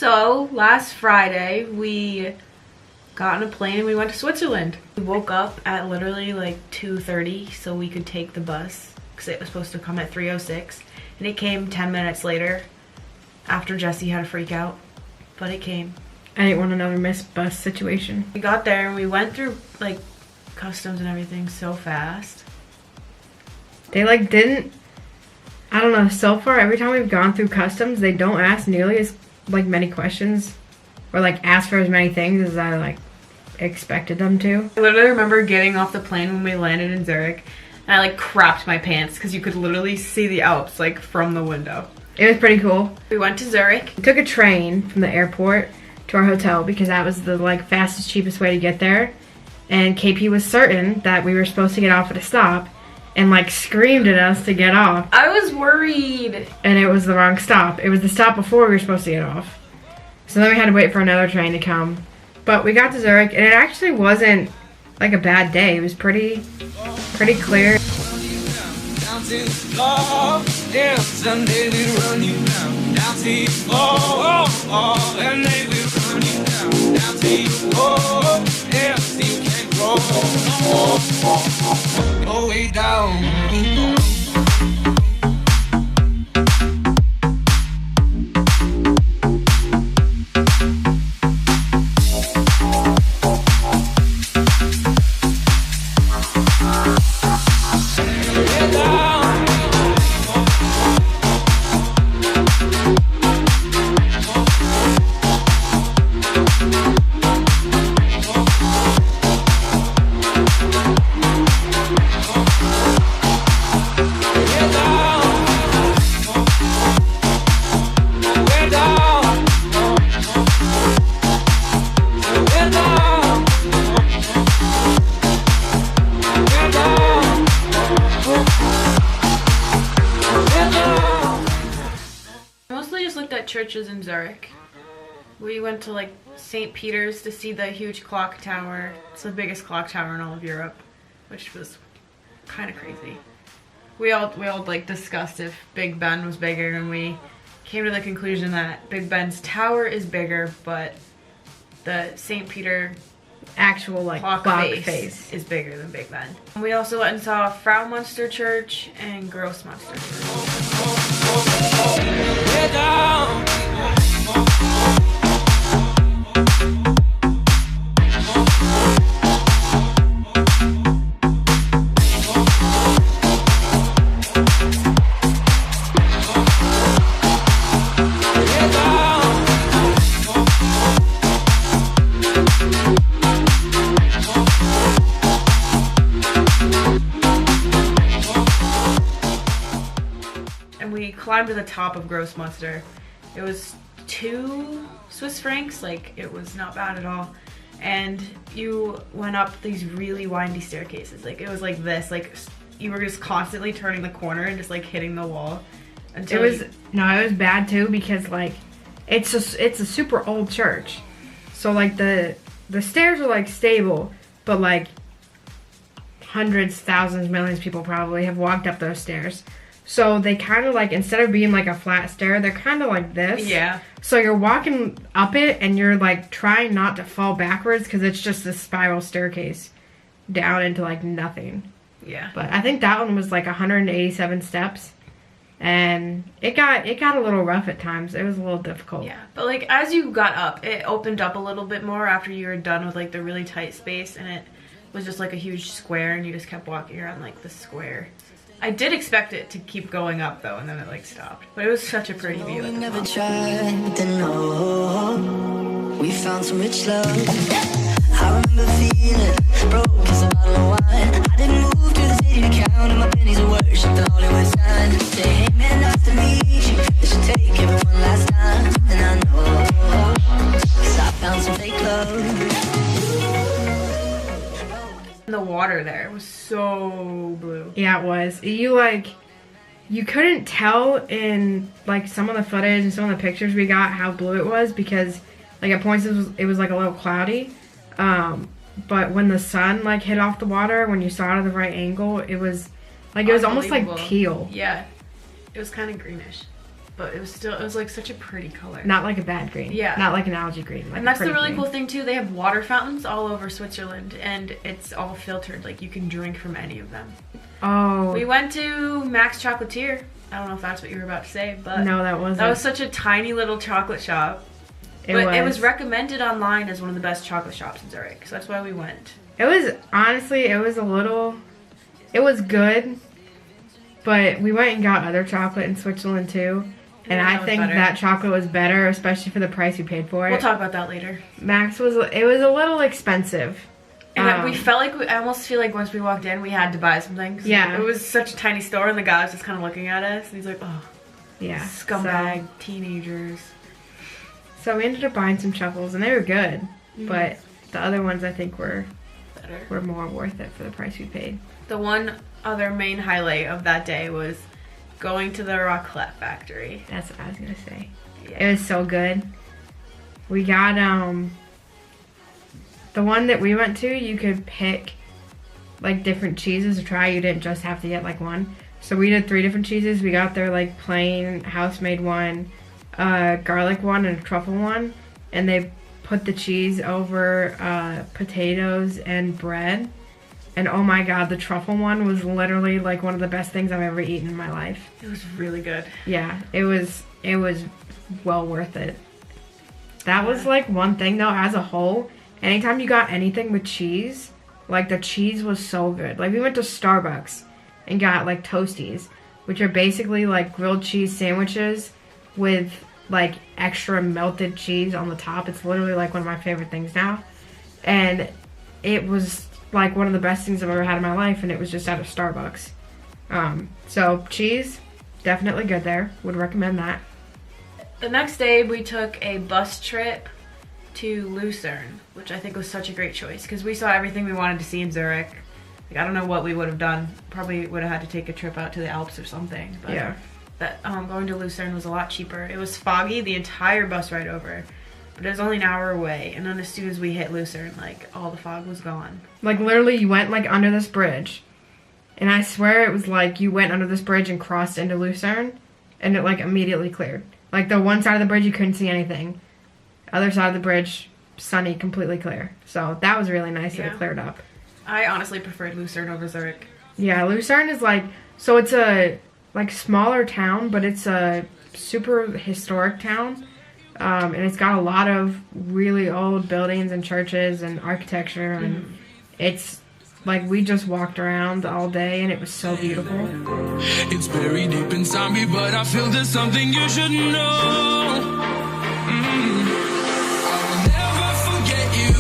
So, last Friday, we got on a plane and we went to Switzerland. We woke up at literally like 2:30 so we could take the bus because it was supposed to come at 3:06, and it came 10 minutes later after Jesse had a freak out, but it came. I didn't want another missed bus situation. We got there and we went through like customs and everything so fast. They like didn't, I don't know, so far every time we've gone through customs, they don't ask nearly as like many questions or like ask for as many things as I like expected them to. I literally remember getting off the plane when we landed in Zurich, and I like crapped my pants because you could literally see the Alps like from the window. It was pretty cool. We went to Zurich. We took a train from the airport to our hotel because that was the like fastest, cheapest way to get there. And KP was certain that we were supposed to get off at a stop and like screamed at us to get off. I was worried. And it was the wrong stop. It was the stop before we were supposed to get off. So then we had to wait for another train to come. But we got to Zurich and it actually wasn't like a bad day. It was pretty clear. Yeah, someday we'll run you down to you, and they will run you down to you, yeah, so you can't go way down. Churches in Zurich. We went to like St. Peter's to see the huge clock tower. It's the biggest clock tower in all of Europe, which was kind of crazy. We all like discussed if Big Ben was bigger, and we came to the conclusion that Big Ben's tower is bigger, but the St. Peter actual like clock face is bigger than Big Ben. We also went and saw Fraumünster Church and Grossmünster Church. We climbed to the top of Grossmünster. It was 2 Swiss francs, like it was not bad at all. And you went up these really windy staircases. Like it was like this, like you were just constantly turning the corner and just like hitting the wall. Until it was bad too because like it's a super old church. So like the stairs are like stable, but like hundreds, thousands, millions of people probably have walked up those stairs. So they kind of like, instead of being like a flat stair, they're kind of like this. Yeah. So you're walking up it and you're like trying not to fall backwards because it's just this spiral staircase down into like nothing. Yeah. But I think that one was like 187 steps. And it got a little rough at times. It was a little difficult. Yeah. But like as you got up, it opened up a little bit more after you were done with like the really tight space, and it was just like a huge square and you just kept walking around like the square. I did expect it to keep going up though, and then it like stopped. But it was such a pretty view. We never tried to know. We found some rich love. I remember feeling broke as a bottle of wine. I didn't move to the city to count my pennies of worship the Hollywood sign. Say, hey man, nice to meet you. Let's just take it one last time. And I know, 'cause I found some fake love. The water there was so blue. Yeah, it was. You couldn't tell in like some of the footage and some of the pictures we got how blue it was because like at points it was like a little cloudy. But when the sun like hit off the water, when you saw it at the right angle, it was like, it was almost like teal. Yeah, it was kind of greenish. but it was like such a pretty color. Not like a bad green. Yeah. Not like an algae green. Like And that's a the pretty really green. cool thing too. They have water fountains all over Switzerland, and it's all filtered. Like you can drink from any of them. Oh. We went to Max Chocolatier. I don't know if that's what you were about to say, but No, that wasn't. that was such a tiny little chocolate shop. It was recommended online as one of the best chocolate shops in Zurich, so that's why we went. It was, honestly, it was good, but we went and got other chocolate in Switzerland too. And Yeah, I that was think better. that chocolate was better, especially for the price we paid for it. We'll talk about that later. Max was a little expensive. And we felt like, I almost feel like once we walked in, we had to buy something. 'Cause Yeah. It was such a tiny store, and the guy was just kind of looking at us, and he's like, oh, Yeah. scumbag teenagers. So we ended up buying some truffles, and they were good. Mm-hmm. But the other ones, I think, were Better. more worth it for the price we paid. The one other main highlight of that day was going to the raclette factory. That's what I was gonna say. Yeah. It was so good. We got the one that we went to, you could pick like different cheeses to try. You didn't just have to get like one. So we did 3 different cheeses. We got their like plain house-made one, garlic one, and a truffle one. And they put the cheese over potatoes and bread. And oh my god, the truffle one was literally like one of the best things I've ever eaten in my life. It was really good. Yeah, it was well worth it. That was like one thing though, as a whole, anytime you got anything with cheese, like the cheese was so good. Like we went to Starbucks and got like Toasties, which are basically like grilled cheese sandwiches with like extra melted cheese on the top. It's literally like one of my favorite things now. And it was like one of the best things I've ever had in my life, and it was just out of Starbucks. So cheese, definitely good there. Would recommend that. The next day, we took a bus trip to Lucerne, which I think was such a great choice because we saw everything we wanted to see in Zurich. Like, I don't know what we would have done. Probably would have had to take a trip out to the Alps or something. But Yeah. that going to Lucerne was a lot cheaper. It was foggy the entire bus ride over, but it was only an hour away. And then as soon as we hit Lucerne, like all the fog was gone. Like literally, you went like under this bridge, and I swear it was like you went under this bridge and crossed into Lucerne, and it like immediately cleared. Like the one side of the bridge you couldn't see anything, other side of the bridge sunny, completely clear. So that was really nice that Yeah. it cleared up. I honestly preferred Lucerne over Zurich. Yeah, Lucerne is like, so it's a like smaller town, but it's a super historic town. And it's got a lot of really old buildings and churches and architecture, and it's like we just walked around all day and it was so beautiful. It's buried deep inside me, but I feel there's something you should know. I will never forget you.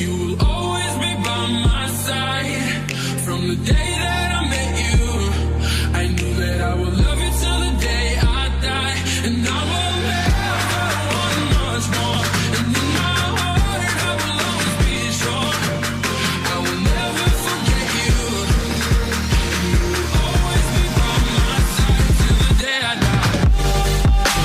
You will always be by my side. From the day that I met you, I knew that I would love you till the day I die. And I will never want much more. And in my heart, I will always be sure. I will never forget you. You will always be by my side till the day I die.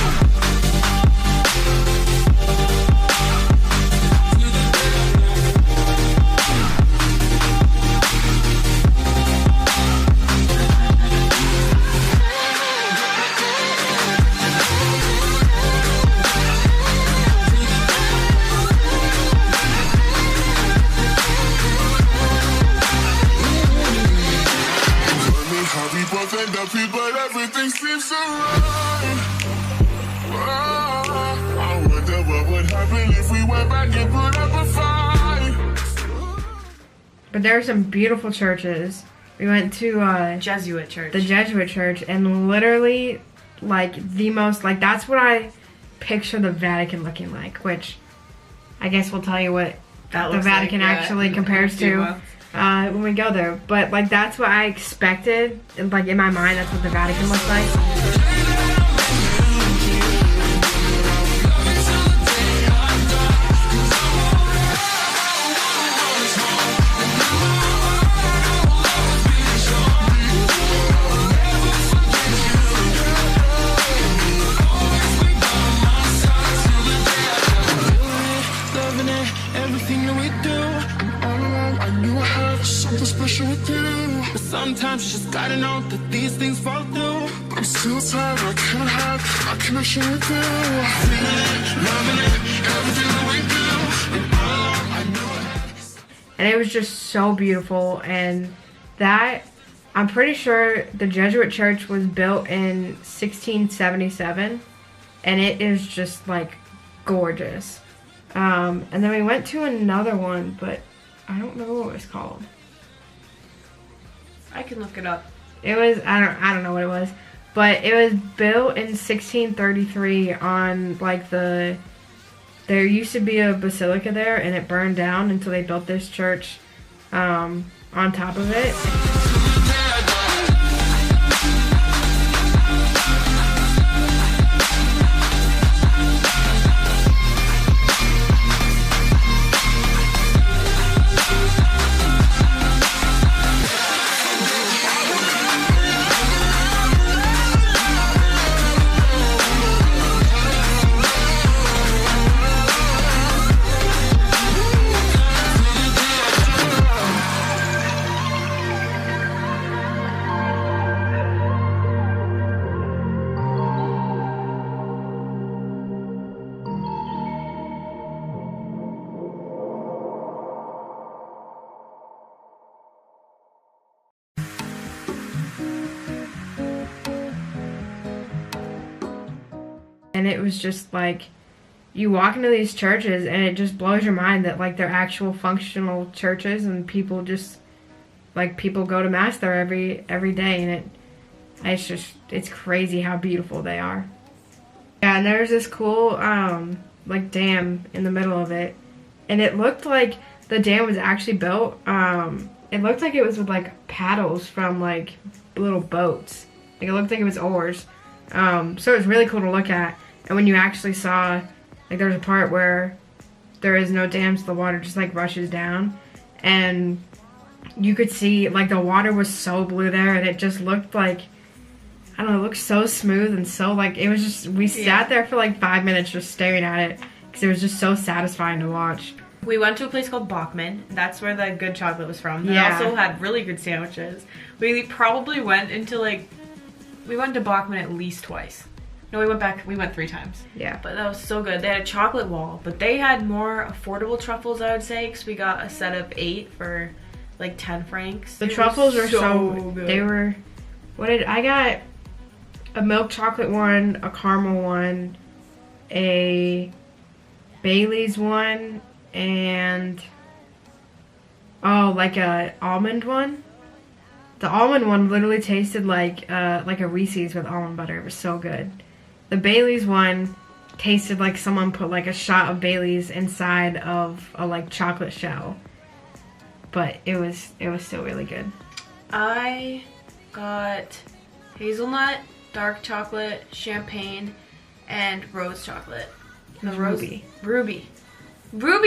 Tell me how we both end up here, but everything seems so wrong. Oh, I wonder what would happen if we went back and put up a fight. But there are some beautiful churches. We went to Jesuit church. the Jesuit church, and literally, like, the most, like, that's what I picture the Vatican looking like, which I guess we'll tell you what That the looks Vatican like, yeah, actually in compares a few to months. when we go there. But, like, that's what I expected. And, like, in my mind, that's what the Vatican looks like. Loving it, everything that we do. And all along, I knew I had something special with you. But sometimes you just gotta know that these things fall through. I'm still tired, I can't hide my connection with you. Feeling it, loving it, everything that we do. And all I know I have. And it was just so beautiful. And that, I'm pretty sure the Jesuit church was built in 1677. And it is just like gorgeous. And then we went to another one, but I don't know what it was called. I can look it up. It was, I don't know what it was, but it was built in 1633 on like there used to be a basilica there, and it burned down until they built this church on top of it. And it was just like, you walk into these churches and it just blows your mind that like they're actual functional churches, and people just like, people go to mass there every day, and it's crazy how beautiful they are. Yeah, and there's this cool like dam in the middle of it, and it looked like the dam was actually built, it looked like it was with like paddles from like little boats. Like it looked like it was oars. So it was really cool to look at. And when you actually saw, like, there's a part where there is no dams, the water just like rushes down, and you could see like the water was so blue there, and it just looked like, I don't know, it looked so smooth and so like, it was just, we sat there for like 5 minutes just staring at it because it was just so satisfying to watch. We went to a place called Bachman. That's where the good chocolate was from. They also had really good sandwiches. We probably went to Bachman at least twice. No, we went 3 times. Yeah. But that was so good. They had a chocolate wall, but they had more affordable truffles, I would say, because we got a set of 8 for like 10 francs. The truffles are so good. They were, I got a milk chocolate one, a caramel one, a Bailey's one, and like a almond one. The almond one literally tasted like a Reese's with almond butter. It was so good. The Bailey's one tasted like someone put like a shot of Bailey's inside of a like chocolate shell. But it was still really good. I got hazelnut, dark chocolate, champagne, and rose chocolate. Ruby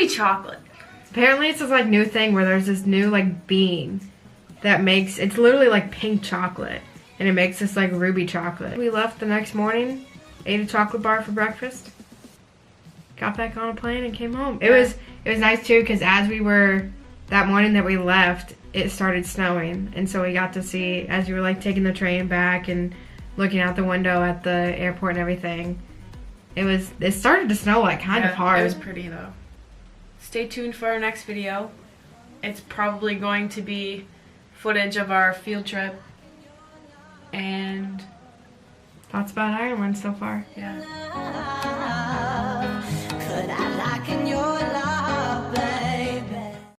chocolate. Apparently it's this like new thing where there's this new like bean that makes, it's literally like pink chocolate, and it makes this like ruby chocolate. We left the next morning, ate a chocolate bar for breakfast, got back on a plane and came home. It was nice too, because as we were, that morning that we left, it started snowing, and so we got to see, as we were like taking the train back and looking out the window at the airport and everything, it started to snow like kind of hard. It was pretty though. Stay tuned for our next video. It's probably going to be footage of our field trip and thoughts about Ireland so far. Yeah.